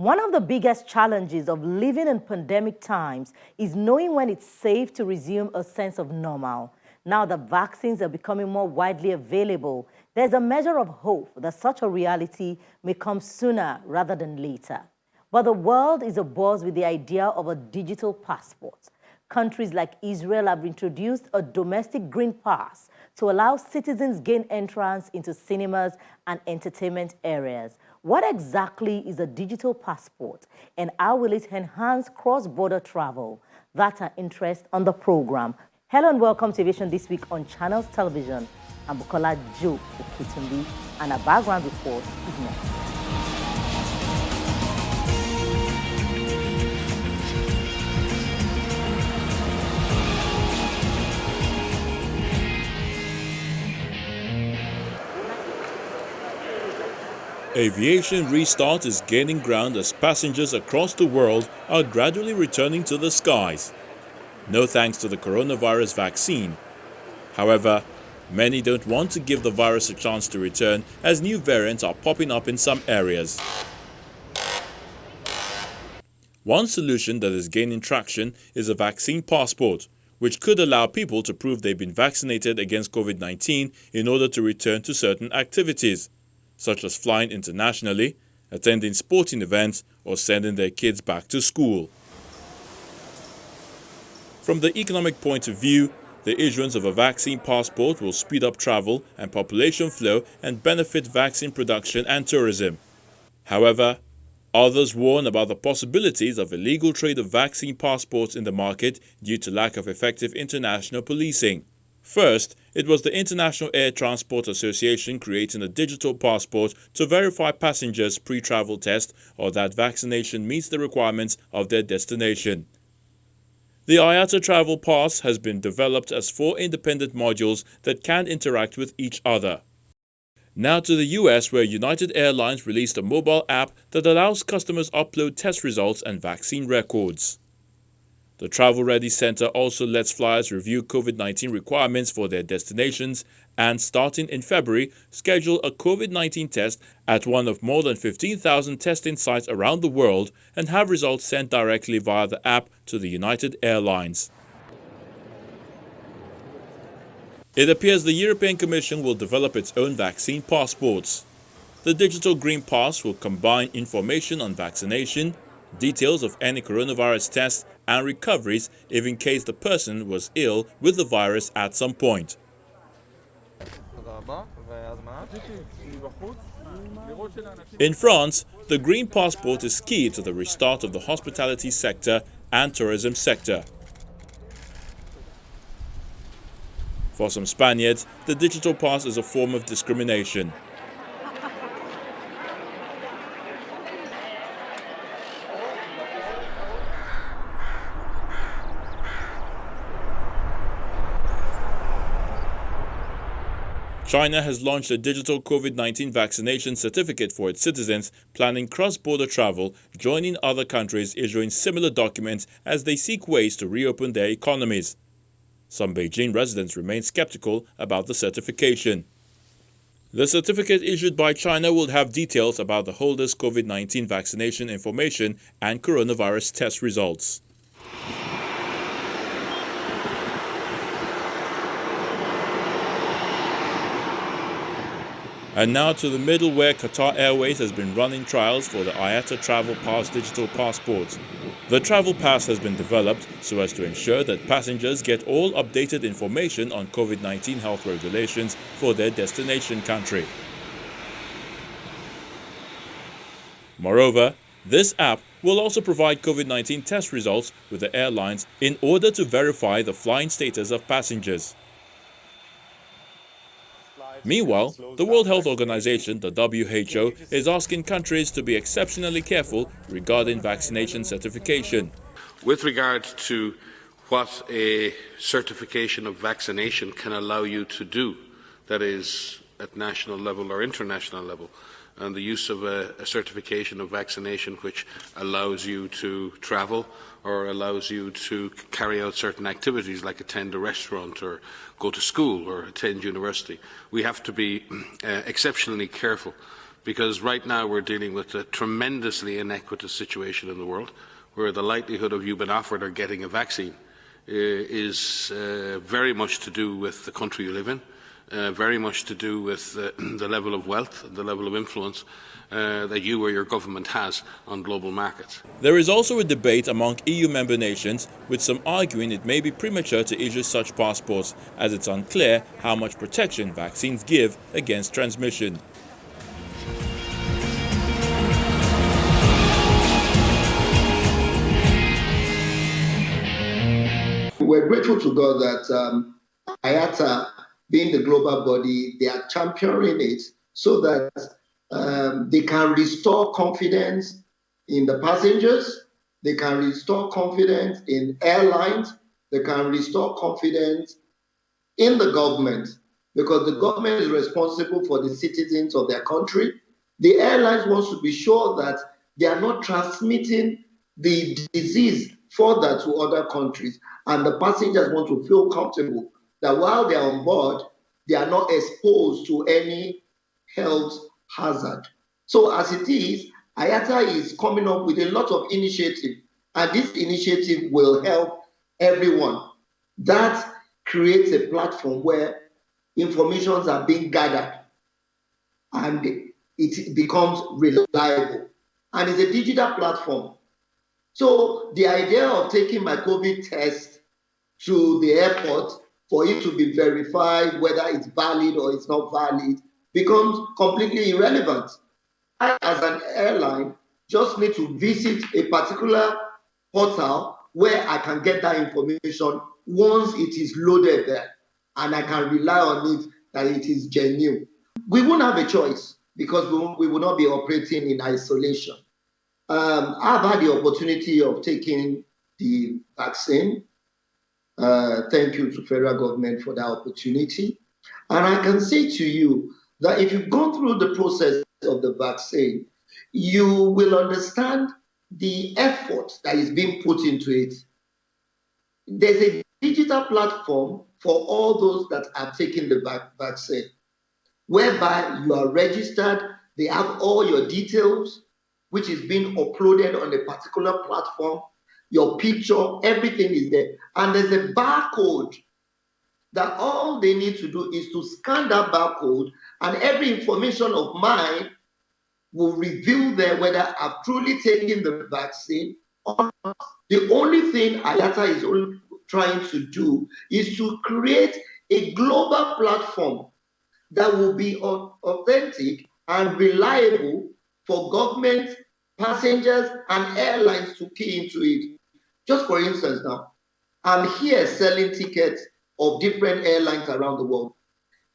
One of the biggest challenges of living in pandemic times is knowing when it's safe to resume a sense of normal. Now that vaccines are becoming more widely available, there's a measure of hope that such a reality may come sooner rather than later. But the world is abuzz with the idea of a digital passport. Countries like Israel have introduced a domestic green pass to allow citizens gain entrance into cinemas and entertainment areas. What exactly is a digital passport and how will it enhance cross-border travel? That's our interest on the program. Hello and welcome to Aviation this week on Channels Television. I'm Bukola Joe Okitumbi and our background report is next. Aviation restart is gaining ground as passengers across the world are gradually returning to the skies. No thanks to the coronavirus vaccine. However, many don't want to give the virus a chance to return as new variants are popping up in some areas. One solution that is gaining traction is a vaccine passport, which could allow people to prove they've been vaccinated against COVID-19 in order to return to certain activities, such as flying internationally, attending sporting events, or sending their kids back to school. From the economic point of view, the issuance of a vaccine passport will speed up travel and population flow and benefit vaccine production and tourism. However, others warn about the possibilities of illegal trade of vaccine passports in the market due to lack of effective international policing. First, it was the International Air Transport Association creating a digital passport to verify passengers' pre-travel test or that vaccination meets the requirements of their destination. The IATA Travel Pass has been developed as 4 independent modules that can interact with each other. Now to the US, where United Airlines released a mobile app that allows customers upload test results and vaccine records. The Travel Ready Center also lets flyers review COVID-19 requirements for their destinations and, starting in February, schedule a COVID-19 test at one of more than 15,000 testing sites around the world and have results sent directly via the app to the United Airlines. It appears the European Commission will develop its own vaccine passports. The digital Green Pass will combine information on vaccination, details of any coronavirus tests, and recoveries if in case the person was ill with the virus at some point. In France, the Green Passport is key to the restart of the hospitality sector and tourism sector. For some Spaniards, the digital pass is a form of discrimination. China has launched a digital COVID-19 vaccination certificate for its citizens planning cross-border travel, joining other countries issuing similar documents as they seek ways to reopen their economies. Some Beijing residents remain skeptical about the certification. The certificate issued by China will have details about the holder's COVID-19 vaccination information and coronavirus test results. And now to the middle, where Qatar Airways has been running trials for the IATA Travel Pass digital passport. The Travel Pass has been developed so as to ensure that passengers get all updated information on COVID-19 health regulations for their destination country. Moreover, this app will also provide COVID-19 test results with the airlines in order to verify the flying status of passengers. Meanwhile, the World Health Organization, the WHO, is asking countries to be exceptionally careful regarding vaccination certification. With regard to what a certification of vaccination can allow you to do, that is at national level or international level, and the use of a certification of vaccination which allows you to travel or allows you to carry out certain activities like attend a restaurant or go to school or attend university. We have to be exceptionally careful because right now we're dealing with a tremendously inequitous situation in the world, where the likelihood of you being offered or getting a vaccine is very much to do with the country you live in, very much to do with the level of wealth and the level of influence that you or your government has on global markets. There is also a debate among EU member nations, with some arguing it may be premature to issue such passports, as it's unclear how much protection vaccines give against transmission. We're grateful to God that IATA, being the global body, they are championing it so that they can restore confidence in the passengers, they can restore confidence in airlines, they can restore confidence in the government, because the government is responsible for the citizens of their country. The airlines want to be sure that they are not transmitting the disease further to other countries, and the passengers want to feel comfortable that while they are on board, they are not exposed to any health hazard. So as it is, IATA is coming up with a lot of initiative, and this initiative will help everyone. That creates a platform where informations are being gathered and it becomes reliable. And it's a digital platform. So the idea of taking my COVID test to the airport for it to be verified whether it's valid or it's not valid becomes completely irrelevant. I, as an airline, just need to visit a particular portal where I can get that information once it is loaded there, and I can rely on it that it is genuine. We won't have a choice because we will not be operating in isolation. I've had the opportunity of taking the vaccine. Thank you to federal government for that opportunity. And I can say to you that if you've gone through the process of the vaccine, you will understand the effort that is being put into it. There's a digital platform for all those that are taking the vaccine, whereby you are registered, they have all your details, which is being uploaded on a particular platform, your picture, everything is there. And there's a barcode that all they need to do is to scan that barcode, and every information of mine will reveal there whether I've truly taken the vaccine or not. The only thing IATA is only trying to do is to create a global platform that will be authentic and reliable for government, passengers, and airlines to key into it. Just for instance now, I'm here selling tickets of different airlines around the world.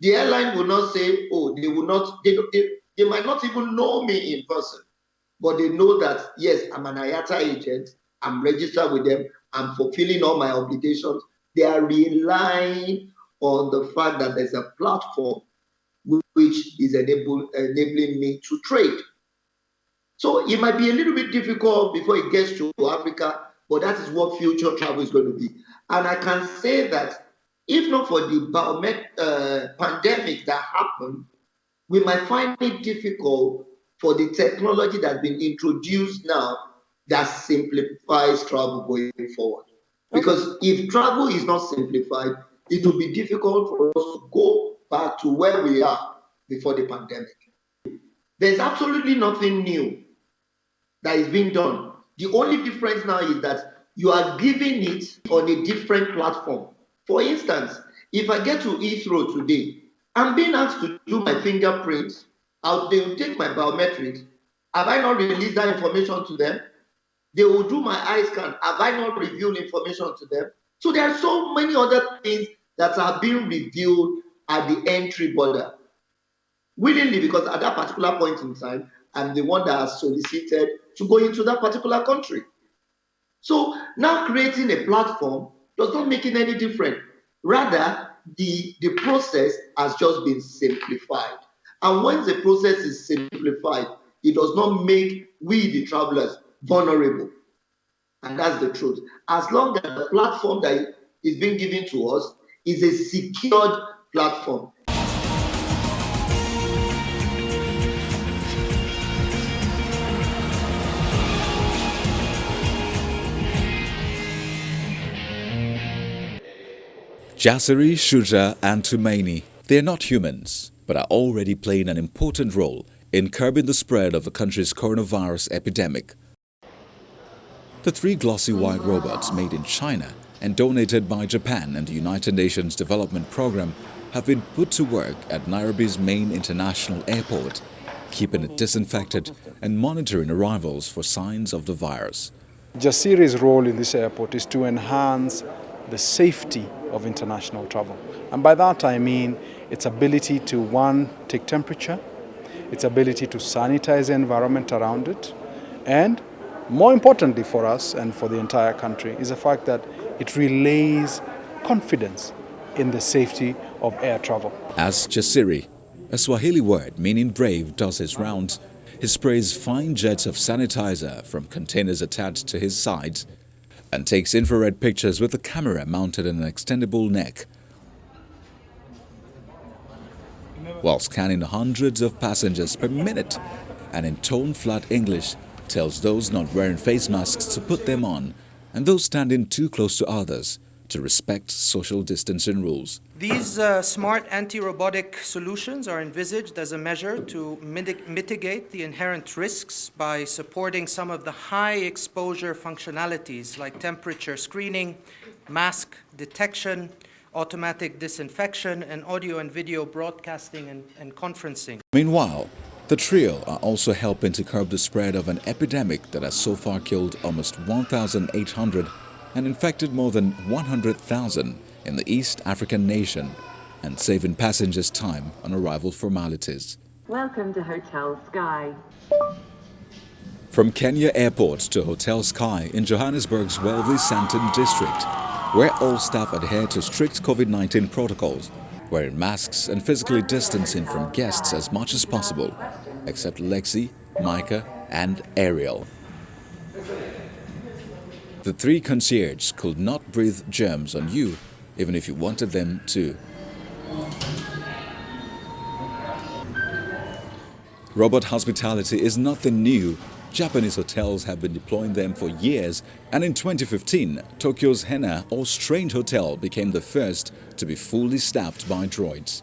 The airline will not say, oh, they might not even know me in person, but they know that, yes, I'm an IATA agent, I'm registered with them, I'm fulfilling all my obligations. They are relying on the fact that there's a platform which is enabling me to trade. So it might be a little bit difficult before it gets to Africa, but that is what future travel is going to be. And I can say that if not for the pandemic that happened, we might find it difficult for the technology that's been introduced now that simplifies travel going forward. Because if travel is not simplified, it will be difficult for us to go back to where we are before the pandemic. There's absolutely nothing new that is being done. The only difference now is that you are giving it on a different platform. For instance, if I get to Heathrow today, I'm being asked to do my fingerprints. They will take my biometrics. Have I not released that information to them? They will do my eye scan. Have I not revealed information to them? So there are so many other things that are being revealed at the entry border. Willingly, because at that particular point in time, I'm the one that has solicited to go into that particular country. So now creating a platform does not make it any different. Rather, the process has just been simplified. And once the process is simplified, it does not make we, the travelers, vulnerable. And that's the truth. As long as the platform that is being given to us is a secured platform. Jasiri, Shuja and Tumaini, they are not humans, but are already playing an important role in curbing the spread of the country's coronavirus epidemic. The 3 glossy white robots made in China and donated by Japan and the United Nations Development Programme have been put to work at Nairobi's main international airport, keeping it disinfected and monitoring arrivals for signs of the virus. Jasiri's role in this airport is to enhance the safety of international travel. And by that I mean its ability to, 1, take temperature, its ability to sanitize the environment around it, and more importantly for us and for the entire country is the fact that it relays confidence in the safety of air travel. As Jasiri, a Swahili word meaning brave, does his rounds, he sprays fine jets of sanitizer from containers attached to his sides and takes infrared pictures with a camera mounted in an extendable neck, while scanning hundreds of passengers per minute, and in tone-flat English tells those not wearing face masks to put them on and those standing too close to others to respect social distancing rules. These smart anti-robotic solutions are envisaged as a measure to mitigate the inherent risks by supporting some of the high-exposure functionalities like temperature screening, mask detection, automatic disinfection, and audio and video broadcasting and conferencing. Meanwhile, the trio are also helping to curb the spread of an epidemic that has so far killed almost 1,800 and infected more than 100,000 in the East African nation and saving passengers time on arrival formalities. Welcome to Hotel Sky. From Kenya Airport to Hotel Sky in Johannesburg's Wellesley Santon district, where all staff adhere to strict COVID-19 protocols, wearing masks and physically distancing from guests as much as possible, except Lexi, Micah and Ariel. The 3 concierges could not breathe germs on you, even if you wanted them to. Robot hospitality is nothing new. Japanese hotels have been deploying them for years, and in 2015, Tokyo's Hena or Strange Hotel became the first to be fully staffed by droids.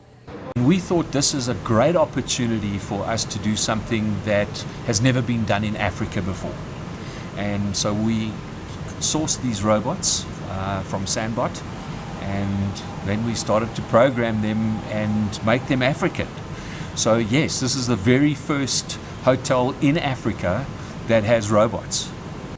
We thought this is a great opportunity for us to do something that has never been done in Africa before. And so we sourced these robots from Sandbot, and then we started to program them and make them African. So yes, this is the very first hotel in Africa that has robots.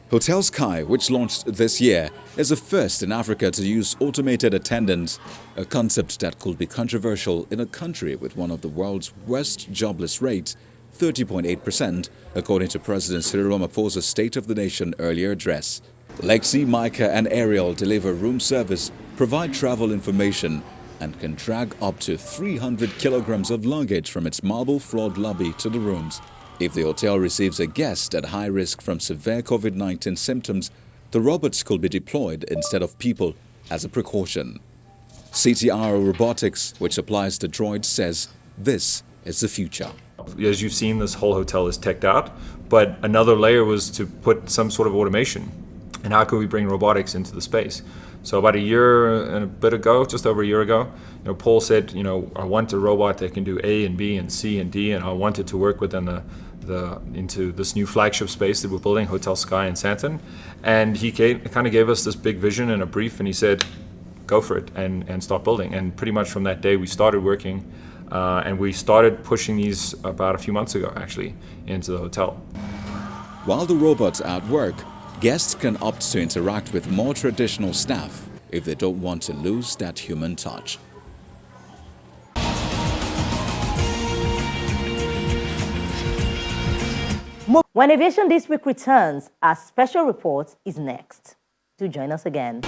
Hotel Sky, which launched this year, is the first in Africa to use automated attendants, a concept that could be controversial in a country with one of the world's worst jobless rates, 30.8%, according to President Cyril Ramaphosa's State of the Nation earlier address. Lexi, Micah and Ariel deliver room service, provide travel information, and can drag up to 300 kilograms of luggage from its marble-floored lobby to the rooms. If the hotel receives a guest at high risk from severe COVID-19 symptoms, the robots could be deployed instead of people as a precaution. CTR Robotics, which supplies the droids, says this is the future. As you've seen, this whole hotel is teched out, but another layer was to put some sort of automation. And how could we bring robotics into the space? So about a year and a bit ago, just over a year ago, Paul said, I want a robot that can do A and B and C and D, and I wanted to work within into this new flagship space that we're building, Hotel Sky in Santon. And he kind of gave us this big vision and a brief, and he said, go for it and start building. And pretty much from that day, we started working, and we started pushing these about a few months ago, actually, into the hotel. While the robots are at work, guests can opt to interact with more traditional staff if they don't want to lose that human touch. When Aviation This Week returns, our special report is next. Do join us again.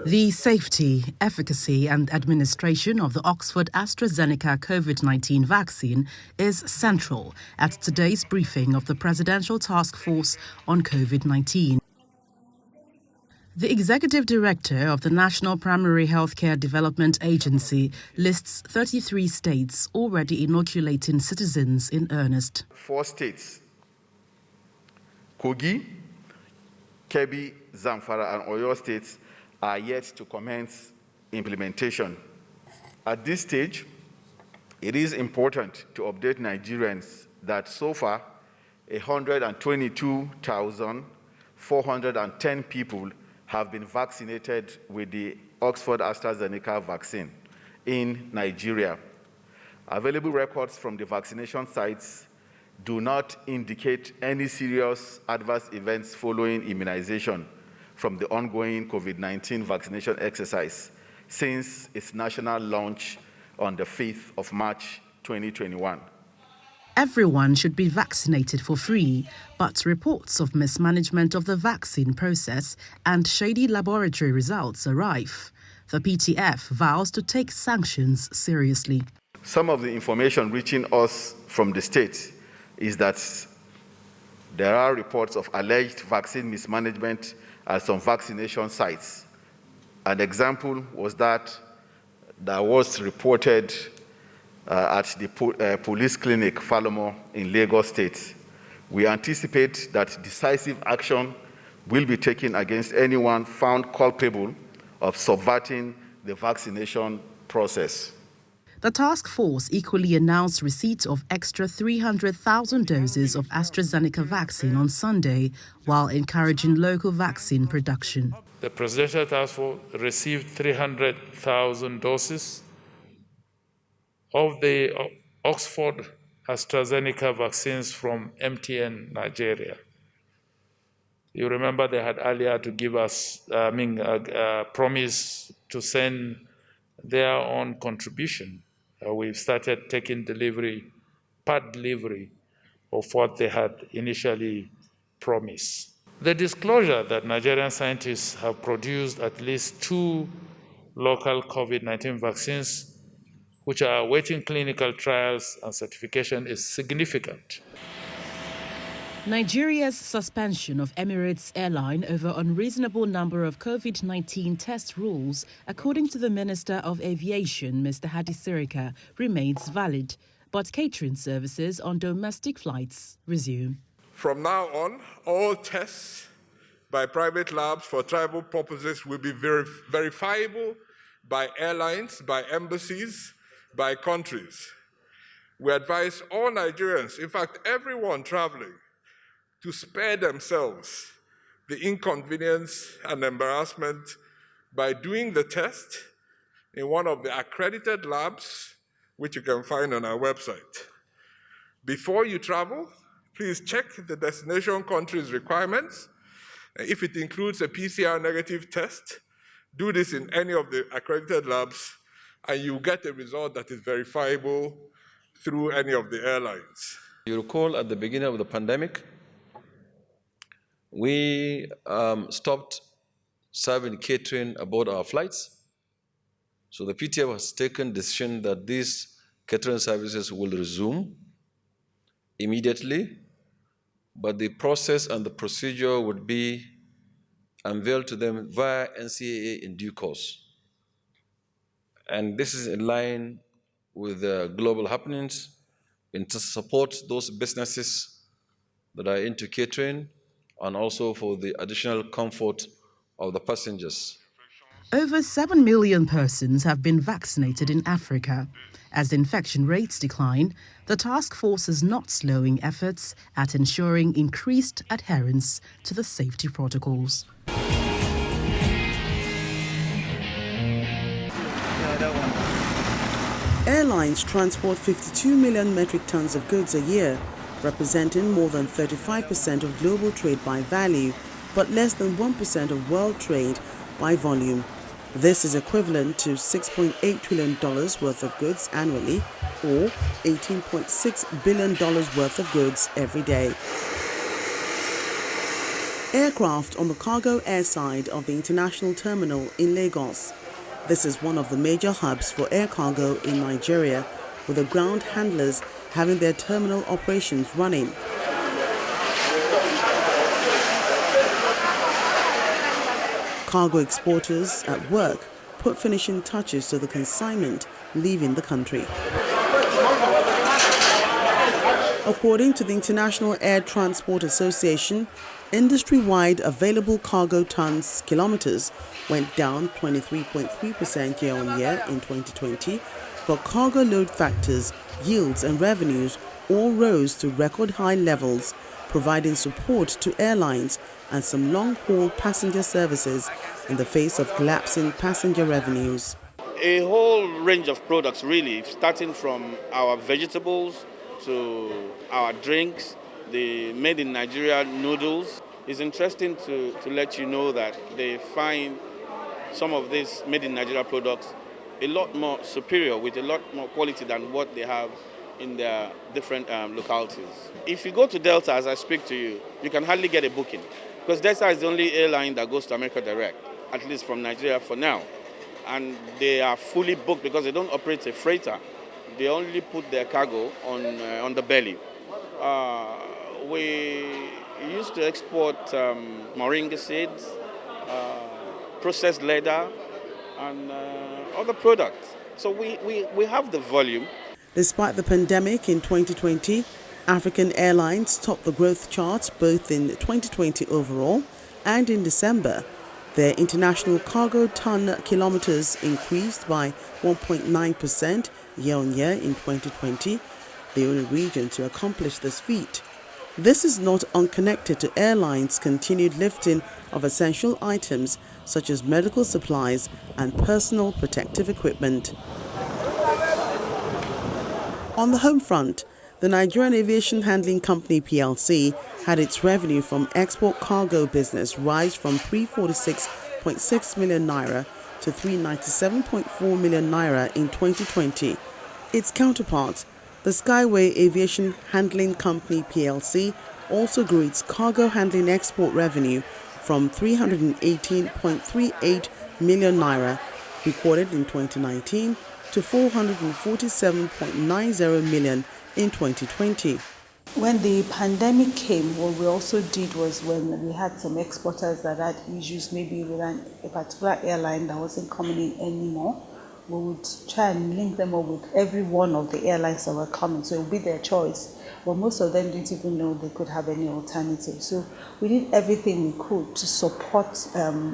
The safety, efficacy and administration of the Oxford AstraZeneca COVID-19 vaccine is central at today's briefing of the Presidential Task Force on COVID-19. The Executive Director of the National Primary Healthcare Development Agency lists 33 states already inoculating citizens in earnest. 4 states: Kogi, Kebbi, Zamfara, and Oyo states are yet to commence implementation. At this stage, it is important to update Nigerians that so far, 122,410 people have been vaccinated with the Oxford AstraZeneca vaccine in Nigeria. Available records from the vaccination sites do not indicate any serious adverse events following immunization from the ongoing COVID-19 vaccination exercise since its national launch on the 5th of March 2021. Everyone should be vaccinated for free, but reports of mismanagement of the vaccine process and shady laboratory results are rife. The PTF vows to take sanctions seriously. Some of the information reaching us from the state is that there are reports of alleged vaccine mismanagement at some vaccination sites. An example was that was reported at the police clinic, Falomo, in Lagos State. We anticipate that decisive action will be taken against anyone found culpable of subverting the vaccination process. The task force equally announced receipt of extra 300,000 doses of AstraZeneca vaccine on Sunday, while encouraging local vaccine production. The Presidential Task Force received 300,000 doses of the Oxford AstraZeneca vaccines from MTN Nigeria. You remember they had earlier to give us, promise to send their own contribution. We've started taking part delivery of what they had initially promised. The disclosure that Nigerian scientists have produced at least 2 local COVID-19 vaccines which are awaiting clinical trials and certification is significant. Nigeria's suspension of Emirates Airline over unreasonable number of COVID-19 test rules, according to the Minister of Aviation, Mr. Hadi Sirika, remains valid, but catering services on domestic flights resume. From now on, all tests by private labs for travel purposes will be verifiable by airlines, by embassies, by countries. We advise all Nigerians, in fact, everyone traveling, to spare themselves the inconvenience and embarrassment by doing the test in one of the accredited labs, which you can find on our website. Before you travel, please check the destination country's requirements. If it includes a PCR negative test, do this in any of the accredited labs, and you get a result that is verifiable through any of the airlines. You recall at the beginning of the pandemic, we stopped serving catering aboard our flights. So the PTF has taken the decision that these catering services will resume immediately, but the process and the procedure would be unveiled to them via NCAA in due course. And this is in line with the global happenings and to support those businesses that are into catering and also for the additional comfort of the passengers. Over 7 million persons have been vaccinated in Africa. As infection rates decline, the task force is not slowing efforts at ensuring increased adherence to the safety protocols. Airlines transport 52 million metric tons of goods a year, representing more than 35% of global trade by value, but less than 1% of world trade by volume. This is equivalent to $6.8 trillion worth of goods annually, or $18.6 billion worth of goods every day. Aircraft on the cargo airside of the international terminal in Lagos. This is one of the major hubs for air cargo in Nigeria, with the ground handlers having their terminal operations running. Cargo exporters at work put finishing touches to the consignment leaving the country. According to the International Air Transport Association, industry-wide available cargo tons kilometers went down 23.3% year-on-year in 2020, but cargo load factors, yields and revenues all rose to record high levels, providing support to airlines and some long-haul passenger services in the face of collapsing passenger revenues. A whole range of products, really, starting from our vegetables to our drinks, the made in Nigeria noodles. It's interesting to let you know that they find some of these made in Nigeria products a lot more superior, with a lot more quality than what they have in their different localities. If you go to Delta, as I speak to you, you can hardly get a booking, because Delta is the only airline that goes to America direct, at least from Nigeria for now. And they are fully booked because they don't operate a freighter. They only put their cargo on the belly. We used to export moringa seeds, processed leather, and other products. So we have the volume. Despite the pandemic in 2020, African airlines topped the growth charts both in 2020 overall and in December. Their international cargo ton kilometers increased by 1.9% year-on-year in 2020, the only region to accomplish this feat. This is not unconnected to airlines' continued lifting of essential items such as medical supplies and personal protective equipment. On the home front, the Nigerian Aviation Handling Company PLC had its revenue from export cargo business rise from 346.6 million naira to 397.4 million naira in 2020. Its counterpart, the Skyway Aviation Handling Company PLC, also grew its cargo handling export revenue from 318.38 million naira recorded in 2019 to 447.90 million in 2020. When the pandemic came, what we also did was, when we had some exporters that had issues maybe with a particular airline that wasn't coming in anymore, we would try and link them up with every one of the airlines that were coming, so it would be their choice. But most of them didn't even know they could have any alternative. So we did everything we could to support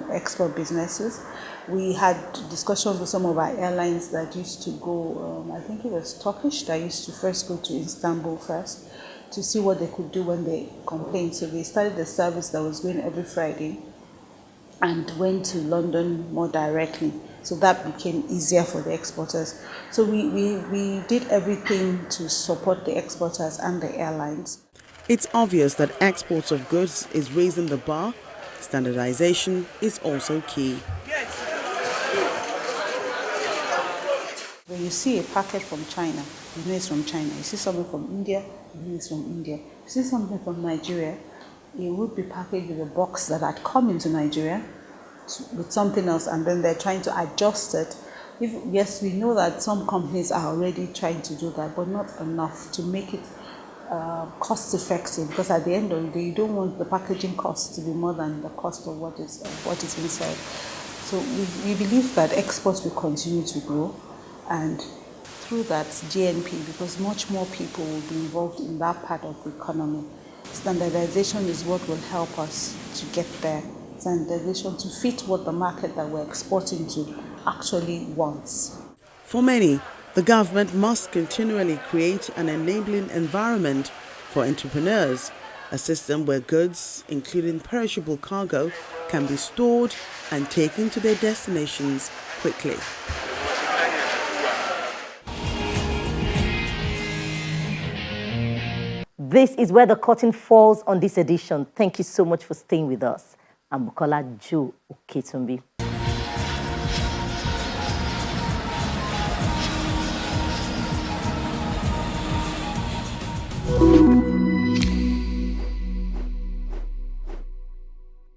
export businesses. We had discussions with some of our airlines that used to go, I think it was Turkish, that used to first go to Istanbul first to see what they could do when they complained. So they started a service that was going every Friday and went to London more directly. So that became easier for the exporters. So we did everything to support the exporters and the airlines. It's obvious that exports of goods is raising the bar. Standardization is also key. When you see a packet from China, you know it's from China. You see something from India, you know it's from India. You see something from Nigeria, it would be packaged with a box that had come into Nigeria with something else, and then they're trying to adjust it. Yes, we know that some companies are already trying to do that, but not enough to make it cost effective, because at the end of the day, you don't want the packaging cost to be more than the cost of what is inside. So we believe that exports will continue to grow, and through that GNP, because much more people will be involved in that part of the economy. Standardization is what will help us to get there. Standardization to fit what the market that we're exporting to actually wants. For many, the government must continually create an enabling environment for entrepreneurs, a system where goods, including perishable cargo, can be stored and taken to their destinations quickly. This is where the curtain falls on this edition. Thank you so much for staying with us. I'm Bukola Jo Oketumbi.